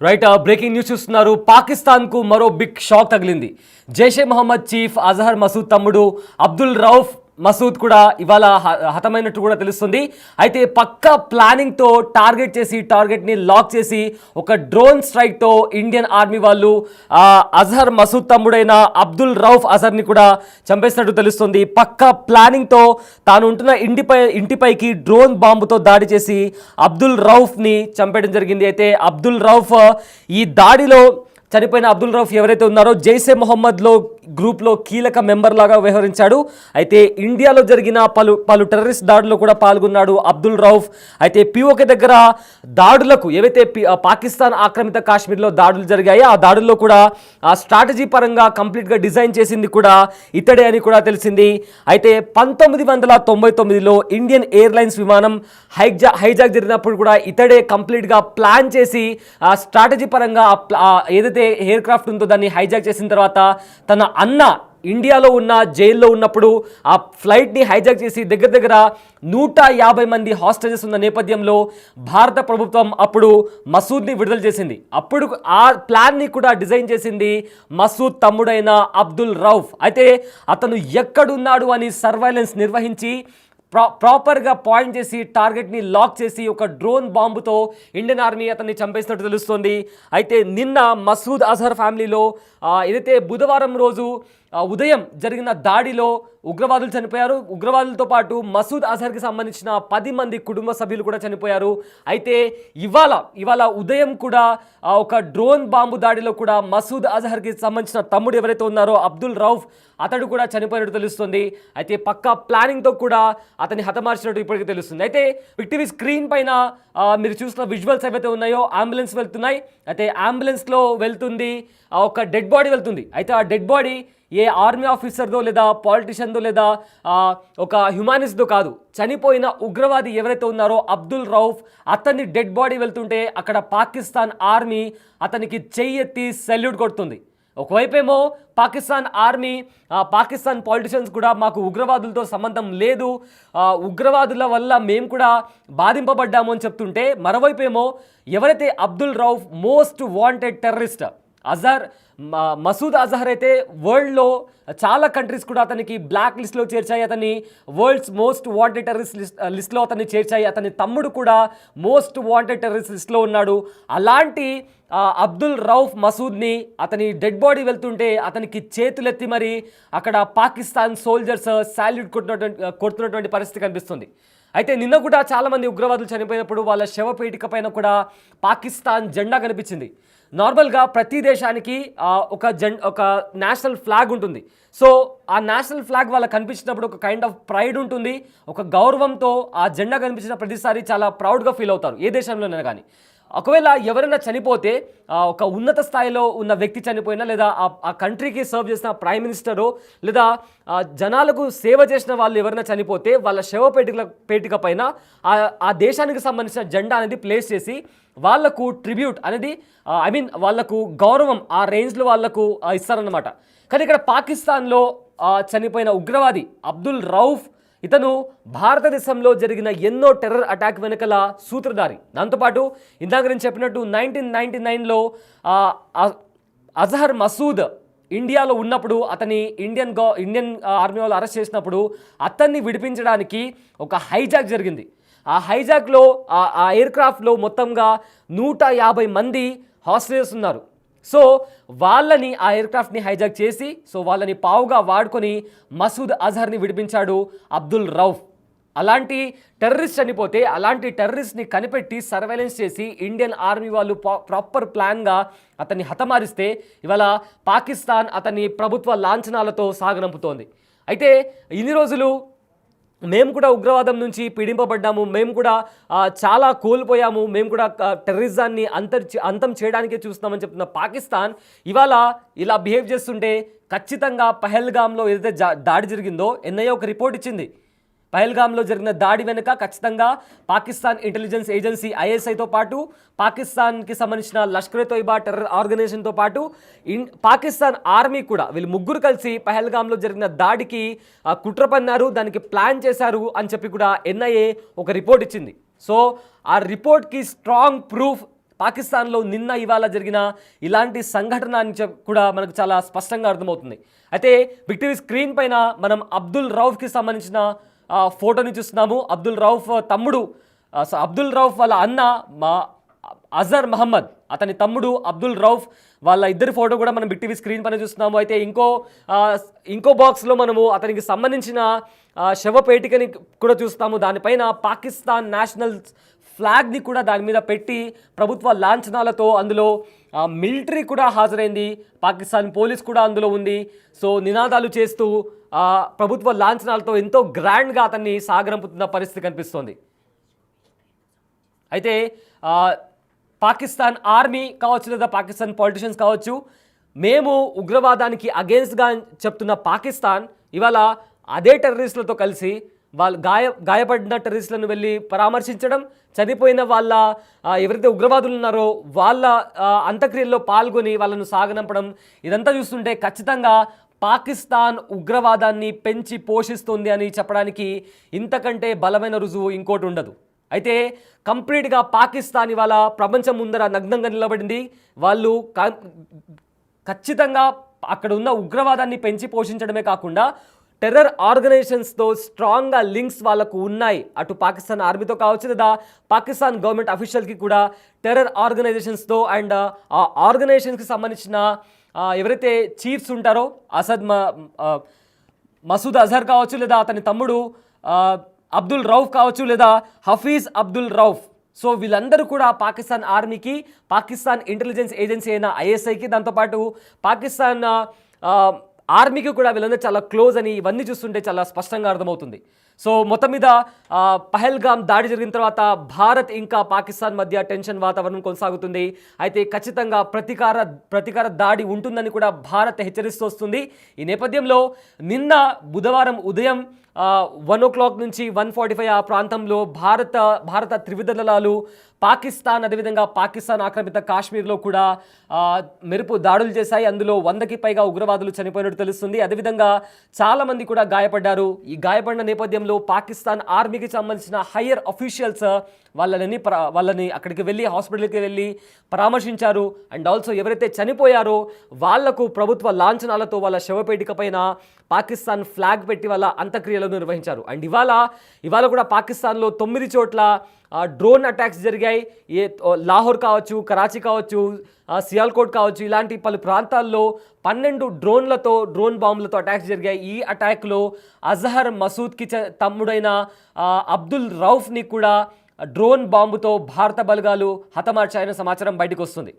Right breaking news చూస్తున్నారు. పాకిస్తాన్కు మరో బిగ్ షాక్ తగిలింది. జైషే మహమ్మద్ చీఫ్ అజహర్ మసూద్ తమ్ముడు అబ్దుల్ రౌఫ్ మసూద్ కూడా ఇవాళ హతమైనట్టు కూడా తెలుస్తుంది. అయితే పక్కా ప్లానింగ్తో టార్గెట్ని లాక్ చేసి ఒక డ్రోన్ స్ట్రైక్తో ఇండియన్ ఆర్మీ వాళ్ళు అజహర్ మసూద్ తమ్ముడైన అబ్దుల్ రౌఫ్ అజహర్ని కూడా చంపేసినట్టు తెలుస్తుంది. పక్కా ప్లానింగ్తో తాను ఉంటున్న ఇంటిపైకి డ్రోన్ బాంబుతో దాడి చేసి అబ్దుల్ రౌఫ్ని చంపేయడం జరిగింది. అయితే అబ్దుల్ రౌఫ్ ఈ దాడిలో చనిపోయిన అబ్దుల్ రౌఫ్ ఎవరైతే ఉన్నారో జైషే మొహమ్మద్లో గ్రూప్లో కీలక మెంబర్ లాగా వ్యవహరించాడు. అయితే ఇండియాలో జరిగిన పలు టెర్రరిస్ట్ దాడుల్లో కూడా పాల్గొన్నాడు అబ్దుల్ రౌఫ్. అయితే పిఓకే దగ్గర దాడులకు ఏవైతే పాకిస్తాన్ ఆక్రమిత కాశ్మీర్లో దాడులు జరిగాయో ఆ దాడుల్లో కూడా ఆ స్ట్రాటజీ పరంగా కంప్లీట్గా డిజైన్ చేసింది కూడా ఇతడే అని కూడా తెలిసింది. అయితే 1999లో ఇండియన్ ఎయిర్లైన్స్ విమానం హైజాక్ జరిగినప్పుడు కూడా ఇతడే కంప్లీట్గా ప్లాన్ చేసి ఆ స్ట్రాటజీ పరంగా ఏదైతే ఎయిర్ క్రాఫ్ట్ ఉందో దాన్ని హైజాక్ చేసిన తర్వాత తన అన్న ఇండియాలో ఉన్న జైల్లో ఉన్నప్పుడు ఆ ఫ్లైట్ని హైజాక్ చేసి దగ్గర 150 మంది హాస్టేజెస్ ఉన్న నేపథ్యంలో భారత ప్రభుత్వం అప్పుడు మసూద్ని విడుదల చేసింది. అప్పుడు ఆ ప్లాన్ని కూడా డిజైన్ చేసింది మసూద్ తమ్ముడైన అబ్దుల్ రౌఫ్. అయితే అతను ఎక్కడున్నాడు అని సర్వైలెన్స్ నిర్వహించి ప్రాపర్గా పాయింట్ చేసి టార్గెట్ని లాక్ చేసి ఒక డ్రోన్ బాంబుతో ఇండియన్ ఆర్మీ అతన్ని చంపేసినట్టు తెలుస్తోంది. అయితే నిన్న మసూద్ అజహర్ ఫ్యామిలీలో ఏదైతే బుధవారం రోజు ఉదయం జరిగిన దాడిలో ఉగ్రవాదులు చనిపోయారు. ఉగ్రవాదులతో పాటు మసూద్ అజహర్కి సంబంధించిన 10 మంది కుటుంబ సభ్యులు కూడా చనిపోయారు. అయితే ఇవాళ ఉదయం కూడా ఒక డ్రోన్ బాంబు దాడిలో కూడా మసూద్ అజహర్కి సంబంధించిన తమ్ముడు ఎవరైతే ఉన్నారో అబ్దుల్ రౌఫ్ అతడు కూడా చనిపోయినట్టు తెలుస్తుంది. అయితే పక్కా ప్లానింగ్తో కూడా అతన్ని హతమార్చినట్టు ఇప్పటికీ తెలుస్తుంది. అయితే విక్టివి స్క్రీన్ పైన మీరు చూసిన విజువల్స్ ఏవైతే ఉన్నాయో అంబులెన్స్ వెళ్తున్నాయి. అయితే అంబులెన్స్లో వెళ్తుంది ఒక డెడ్ బాడీ వెళ్తుంది. అయితే ఆ డెడ్ బాడీ ఏ ఆర్మీ ఆఫీసర్దో లేదా పాలిటిషియన్దో లేదా ఒక హ్యుమానిస్ట్దో కాదు, చనిపోయిన ఉగ్రవాది ఎవరైతే ఉన్నారో అబ్దుల్ రౌఫ్ అతన్ని డెడ్ బాడీ వెళ్తుంటే అక్కడ పాకిస్తాన్ ఆర్మీ అతనికి చెయ్యెత్తి సెల్యూట్ కొడుతుంది. ఒకవైపేమో పాకిస్తాన్ ఆర్మీ పాకిస్తాన్ పాలిటిషియన్స్ కూడా మాకు ఉగ్రవాదులతో సంబంధం లేదు, ఉగ్రవాదుల వల్ల మేము కూడా బాధింపబడ్డాము అని చెప్తుంటే, మరోవైపేమో ఎవరైతే Abdul Rauf most wanted terrorist Masood Azhar అయితే వరల్డ్లో చాలా కంట్రీస్ కూడా అతనికి బ్లాక్ లిస్ట్లో చేర్చాయి, అతన్ని వరల్డ్స్ మోస్ట్ వాంటెడ్ టెర్రరిస్ట్ లిస్ట్లో అతన్ని చేర్చాయి. అతని తమ్ముడు కూడా మోస్ట్ వాంటెడ్ టెర్రరిస్ట్ లిస్ట్లో ఉన్నాడు. అలాంటి అబ్దుల్ రౌఫ్ మసూద్ని అతని డెడ్ బాడీ వెళ్తుంటే అతనికి చేతులెత్తి మరి అక్కడ పాకిస్తాన్ సోల్జర్స్ సాల్యూట్ కొడుతున్నటువంటి పరిస్థితి కనిపిస్తుంది. అయితే నిన్న కూడా చాలామంది ఉగ్రవాదులు చనిపోయినప్పుడు వాళ్ళ శవపేటిక పైన కూడా పాకిస్తాన్ జెండా కనిపించింది. నార్మల్గా ప్రతి దేశానికి ఒక నేషనల్ ఫ్లాగ్ ఉంటుంది. సో ఆ నేషనల్ ఫ్లాగ్ వాళ్ళకి కనిపించినప్పుడు ఒక కైండ్ ఆఫ్ ప్రైడ్ ఉంటుంది, ఒక గౌరవంతో ఆ జెండా కనిపించిన ప్రతిసారి చాలా ప్రౌడ్గా ఫీల్ అవుతారు ఏ దేశంలోనైనా కానీ. ఒకవేళ ఎవరైనా చనిపోతే ఒక ఉన్నత స్థాయిలో ఉన్న వ్యక్తి చనిపోయినా లేదా ఆ కంట్రీకి సర్వ్ చేసిన ప్రైమ్ మినిస్టరు లేదా జనాలకు సేవ చేసిన వాళ్ళు ఎవరైనా చనిపోతే వాళ్ళ పేటిక పైన ఆ దేశానికి సంబంధించిన జెండా అనేది ప్లేస్ చేసి వాళ్లకు ట్రిబ్యూట్ అనేది వాళ్లకు గౌరవం ఆ రేంజ్లో వాళ్లకు ఇస్తారన్నమాట. కానీ ఇక్కడ పాకిస్తాన్లో చనిపోయిన ఉగ్రవాది అబ్దుల్ రౌఫ్ ఇతను భారతదేశంలో జరిగిన ఎన్నో టెర్రర్ అటాక్ వెనుకల సూత్రధారి. దాంతోపాటు ఇందాక నేను చెప్పినట్టు 1999లో అజహర్ మసూద్ ఇండియాలో ఉన్నప్పుడు అతని ఇండియన్ ఆర్మీ వాళ్ళు అరెస్ట్ చేసినప్పుడు అతన్ని విడిపించడానికి ఒక హైజాక్ జరిగింది. ఆ హైజాక్లో ఆ ఎయిర్ క్రాఫ్ట్లో మొత్తంగా 150 మంది హాస్టేజెస్ ఉన్నారు. సో వాళ్ళని ఆ ఎయిర్ క్రాఫ్ట్ని హైజాక్ చేసి వాళ్ళని పావుగా వాడుకొని మసూద్ అజహర్ని విడిపించాడు అబ్దుల్ రౌఫ్. అలాంటి టెర్రరిస్ట్ చనిపోతే అలాంటి టెర్రరిస్ట్ని కనిపెట్టి సర్వైలెన్స్ చేసి ఇండియన్ ఆర్మీ వాళ్ళు ప్రాపర్ ప్లాన్గా అతన్ని హతమారిస్తే ఇవాళ పాకిస్తాన్ అతన్ని ప్రభుత్వ లాంఛనాలతో సాగనంపుతోంది. అయితే ఇన్ని రోజులు మేము కూడా ఉగ్రవాదం నుంచి పీడింపబడ్డాము, మేము కూడా చాలా కోల్పోయాము, మేము కూడా టెర్రరిజాన్ని అంతం చేయడానికే చూస్తున్నామని చెప్తున్న పాకిస్తాన్ ఇవాళ ఇలా బిహేవ్ చేస్తుంటే ఖచ్చితంగా పహల్గామ్లో ఏదైతే దాడి జరిగిందో ఎన్ఐఏ ఒక రిపోర్ట్ ఇచ్చింది. పహల్గామ్లో జరిగిన దాడి వెనుక ఖచ్చితంగా పాకిస్తాన్ ఇంటెలిజెన్స్ ఏజెన్సీ ఐఎస్ఐతో పాటు పాకిస్తాన్కి సంబంధించిన లష్కర్-ఏ-తోయిబా టెర్రర్ ఆర్గనైజేషన్తో పాటు పాకిస్తాన్ ఆర్మీ కూడా వీళ్ళు ముగ్గురు కలిసి పహల్గామ్లో జరిగిన దాడికి కుట్ర పన్నారు, దానికి ప్లాన్ చేశారు అని చెప్పి కూడా ఎన్ఐఏ ఒక రిపోర్ట్ ఇచ్చింది. సో ఆ రిపోర్ట్కి స్ట్రాంగ్ ప్రూఫ్ పాకిస్తాన్లో నిన్న ఇవాళ జరిగిన ఇలాంటి సంఘటన అని కూడా మనకు చాలా స్పష్టంగా అర్థమవుతుంది. అయితే బిగ్ టీవీ స్క్రీన్ పైన మనం అబ్దుల్ రౌఫ్కి సంబంధించిన ఫోటోని చూస్తున్నాము. అబ్దుల్ రౌఫ్ తమ్ముడు, అబ్దుల్ రౌఫ్ వాళ్ళ అన్న అజర్ మహమ్మద్, అతని తమ్ముడు అబ్దుల్ రౌఫ్, వాళ్ళ ఇద్దరి ఫోటో కూడా మనం బిగ్ టీవీ స్క్రీన్ పైన చూస్తున్నాము. అయితే ఇంకో బాక్స్లో మనము అతనికి సంబంధించిన శవపేటికని కూడా చూస్తాము. దానిపైన పాకిస్తాన్ నేషనల్ ఫ్లాగ్ని కూడా దాని మీద పెట్టి ప్రభుత్వ లాంఛనాలతో, అందులో మిలిటరీ కూడా హాజరైంది, పాకిస్తాన్ పోలీస్ కూడా అందులో ఉంది. సో నినాదాలు చేస్తూ ప్రభుత్వ లాంఛనాలతో ఎంతో గ్రాండ్గా అతన్ని సాగరంపుతున్న పరిస్థితి కనిపిస్తోంది. అయితే పాకిస్తాన్ ఆర్మీ కావచ్చు లేదా పాకిస్తాన్ పొలిటీషియన్స్ కావచ్చు, మేము ఉగ్రవాదానికి అగేన్స్ట్గా చెప్తున్న పాకిస్తాన్ ఇవాళ అదే టెర్రరిస్టులతో కలిసి వాళ్ళు గాయపడిన టెర్రరిస్టులను వెళ్ళి పరామర్శించడం, చనిపోయిన వాళ్ళ ఎవరైతే ఉగ్రవాదులు ఉన్నారో వాళ్ళ అంత్యక్రియల్లో పాల్గొని వాళ్ళను సాగనంపడం, ఇదంతా చూస్తుంటే ఖచ్చితంగా పాకిస్తాన్ ఉగ్రవాదాన్ని పెంచి పోషిస్తుంది అని చెప్పడానికి ఇంతకంటే బలమైన రుజువు ఇంకోటి ఉండదు. అయితే కంప్లీట్గా పాకిస్తాన్ ఇవాళ ప్రపంచం ముందర నగ్నంగా నిలబడింది. వాళ్ళు ఖచ్చితంగా అక్కడ ఉన్న ఉగ్రవాదాన్ని పెంచి పోషించడమే కాకుండా టెర్రర్ ఆర్గనైజేషన్స్తో స్ట్రాంగ్గా లింక్స్ వాళ్ళకు ఉన్నాయి. అటు పాకిస్తాన్ ఆర్మీతో కావచ్చు లేదా పాకిస్తాన్ గవర్నమెంట్ అఫీషియల్కి కూడా టెర్రర్ ఆర్గనైజేషన్స్తో అండ్ ఆ ఆర్గనైజేషన్స్కి సంబంధించిన ఎవరైతే చీఫ్స్ ఉంటారో మసూద్ అజహర్ కావచ్చు లేదా అతని తమ్ముడు అబ్దుల్ రౌఫ్ కావచ్చు లేదా హఫీజ్ అబ్దుల్ రౌఫ్, సో వీళ్ళందరూ కూడా పాకిస్తాన్ ఆర్మీకి, పాకిస్తాన్ ఇంటెలిజెన్స్ ఏజెన్సీ అయిన ఐఎస్ఐకి, దాంతోపాటు పాకిస్తాన్ ఆర్మీకి కూడా వీళ్ళందరూ చాలా క్లోజ్ అని ఇవన్నీ చూస్తుంటే చాలా స్పష్టంగా అర్థమవుతుంది. సో మొత్తం మీద పహల్గామ్ దాడి జరిగిన తర్వాత భారత్ ఇంకా పాకిస్తాన్ మధ్య టెన్షన్ వాతావరణం కొనసాగుతుంది. అయితే ఖచ్చితంగా ప్రతీకార దాడి ఉంటుందని కూడా భారత్ హెచ్చరిస్తూ వస్తుంది. ఈ నేపథ్యంలో నిన్న బుధవారం ఉదయం 1 o'clock నుంచి 1:45 ఆ ప్రాంతంలో భారత త్రివిధ దళాలు పాకిస్తాన్, అదేవిధంగా పాకిస్తాన్ ఆక్రమిత కాశ్మీర్లో కూడా మెరుపు దాడులు చేశాయి. అందులో 100కి పైగా ఉగ్రవాదులు చనిపోయినట్టు తెలుస్తుంది. అదేవిధంగా చాలామంది కూడా గాయపడ్డారు. ఈ గాయపడిన నేపథ్యంలో పాకిస్తాన్ ఆర్మీకి సంబంధించిన హయ్యర్ అఫీషియల్స్ వాళ్ళని అక్కడికి వెళ్ళి హాస్పిటల్కి వెళ్ళి పరామర్శించారు. అండ్ ఆల్సో ఎవరైతే చనిపోయారో వాళ్లకు ప్రభుత్వ లాంఛనాలతో వాళ్ళ శవపేటిక పైన పాకిస్తాన్ ఫ్లాగ్ పెట్టి వాళ్ళ అంత్యక్రియలను నిర్వహించారు. అండ్ ఇవాళ కూడా పాకిస్తాన్లో 9 చోట్ల డ్రోన్ అటాక్స్ జరిగాయి. లాహోర్ కావచ్చు, కరాచీ కావచ్చు, సియాల్కోట్ కావచ్చు, ఇలాంటి పలు ప్రాంతాల్లో 12 డ్రోన్ బాంబులతో అటాక్స్ జరిగాయి. ఈ అటాక్లో అజహర్ మసూద్కి తమ్ముడైన అబ్దుల్ రౌఫ్ని కూడా డ్రోన్ బాంబుతో భారత బలగాలు హతమార్చాయన్న సమాచారం బయటకు వస్తుంది.